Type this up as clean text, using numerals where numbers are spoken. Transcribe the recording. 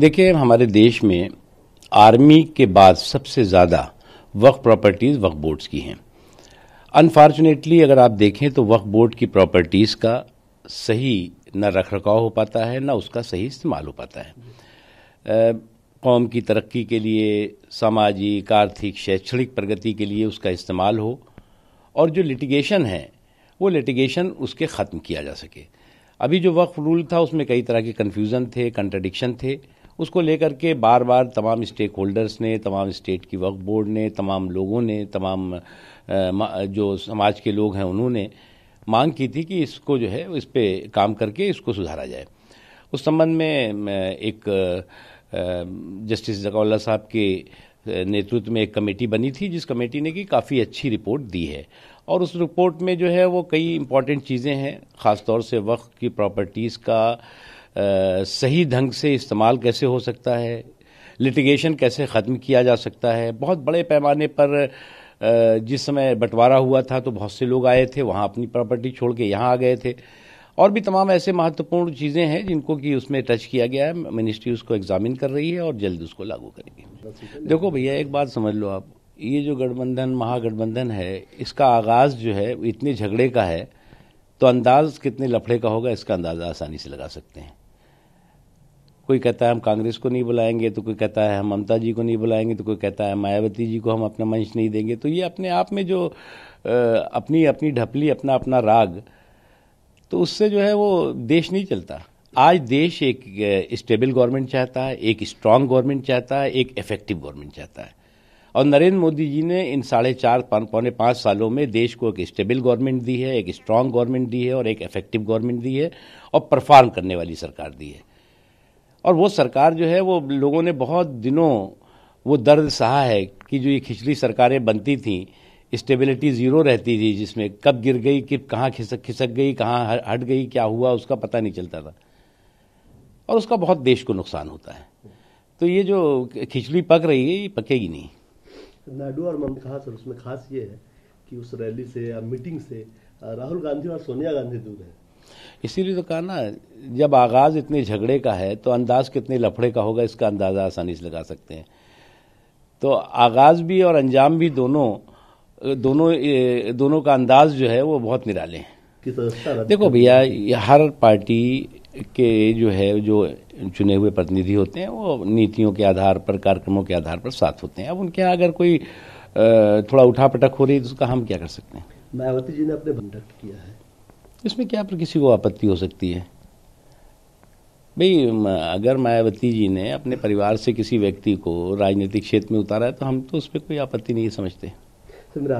देखिए, हमारे देश में आर्मी के बाद सबसे ज़्यादा वक्फ प्रॉपर्टीज़ वक्फ बोर्ड्स की हैं। अनफॉर्चुनेटली अगर आप देखें तो वक्फ बोर्ड की प्रॉपर्टीज़ का सही न रखरखाव हो पाता है, न उसका सही इस्तेमाल हो पाता है। कौम की तरक्की के लिए, सामाजिक, आर्थिक, शैक्षणिक प्रगति के लिए उसका इस्तेमाल हो और जो लिटिगेशन है वो लिटिगेशन उसके ख़त्म किया जा सके। अभी जो वक्फ रूल था उसमें कई तरह के कन्फ्यूज़न थे, कंट्रडिक्शन थे। उसको लेकर के बार बार तमाम स्टेक होल्डर्स ने, तमाम स्टेट की वक्फ बोर्ड ने, तमाम लोगों ने, तमाम जो समाज के लोग हैं उन्होंने मांग की थी कि इसको जो है इस पे काम करके इसको सुधारा जाए। उस संबंध में एक जस्टिस ज़काउल्लाह साहब के नेतृत्व में एक कमेटी बनी थी, जिस कमेटी ने की काफ़ी अच्छी रिपोर्ट दी है और उस रिपोर्ट में जो है वो कई इम्पॉर्टेंट चीज़ें हैं, ख़ास तौर से वक्फ की प्रॉपर्टीज़ का सही ढंग से इस्तेमाल कैसे हो सकता है, लिटिगेशन कैसे ख़त्म किया जा सकता है। बहुत बड़े पैमाने पर जिस समय बंटवारा हुआ था तो बहुत से लोग आए थे, वहाँ अपनी प्रॉपर्टी छोड़ के यहाँ आ गए थे और भी तमाम ऐसे महत्वपूर्ण चीज़ें हैं जिनको कि उसमें टच किया गया है। मिनिस्ट्री उसको एग्जामिन कर रही है और जल्द उसको लागू करेगी। देखो भैया, एक बात समझ लो आप, ये जो गठबंधन महागठबंधन है इसका आगाज़ जो है इतने झगड़े का है तो अंदाज कितने लफड़े का होगा इसका अंदाज़ा आसानी से लगा सकते हैं। कोई कहता है हम कांग्रेस को नहीं बुलाएंगे, तो कोई कहता है हम ममता जी को नहीं बुलाएंगे, तो कोई कहता है मायावती जी को हम अपना मंच नहीं देंगे। तो ये अपने आप में जो अपनी अपनी ढपली, अपना अपना राग, तो उससे जो है वो देश नहीं चलता। आज देश एक स्टेबल गवर्नमेंट चाहता है, एक स्ट्रांग गवर्नमेंट चाहता है, एक इफेक्टिव गवर्नमेंट चाहता है और नरेंद्र मोदी जी ने इन 4.5 पौने 5 सालों में देश को एक स्टेबल गवर्नमेंट दी है, एक स्ट्रांग गवर्नमेंट दी है और एक इफेक्टिव गवर्नमेंट दी है और परफॉर्म करने वाली सरकार दी है। और वो सरकार जो है वो लोगों ने बहुत दिनों वो दर्द सहा है कि जो ये खिचड़ी सरकारें बनती थीं, स्टेबिलिटी ज़ीरो रहती थी, जिसमें कब गिर गई, कि कहाँ खिसक गई, कहाँ हट गई, क्या हुआ उसका पता नहीं चलता था और उसका बहुत देश को नुकसान होता है। तो ये जो खिचड़ी पक रही है ये पकेगी नहीं। नायडू और ममता कहा सर, उसमें खास ये है कि उस रैली से या मीटिंग से राहुल गांधी और सोनिया गांधी दूर है। इसीलिए तो कहा ना, जब आगाज़ इतने झगड़े का है तो अंदाज कितने लफड़े का होगा इसका अंदाज़ा आसानी से लगा सकते हैं। तो आगाज़ भी और अंजाम भी दोनों का अंदाज जो है वो बहुत निराले हैं। देखो भैया, हर पार्टी के जो चुने हुए प्रतिनिधि होते हैं वो नीतियों के आधार पर, कार्यक्रमों के आधार पर साथ होते हैं। अब उनके यहाँ अगर कोई थोड़ा उठापटक हो रही है तो उसका हम क्या कर सकते हैं। मायावती जी ने अपने कंडक्ट किया है, इसमें क्या पर किसी को आपत्ति हो सकती है। भाई, अगर मायावती जी ने अपने परिवार से किसी व्यक्ति को राजनीतिक क्षेत्र में उतारा है तो हम तो उस पर कोई आपत्ति नहीं समझते। तो मेरा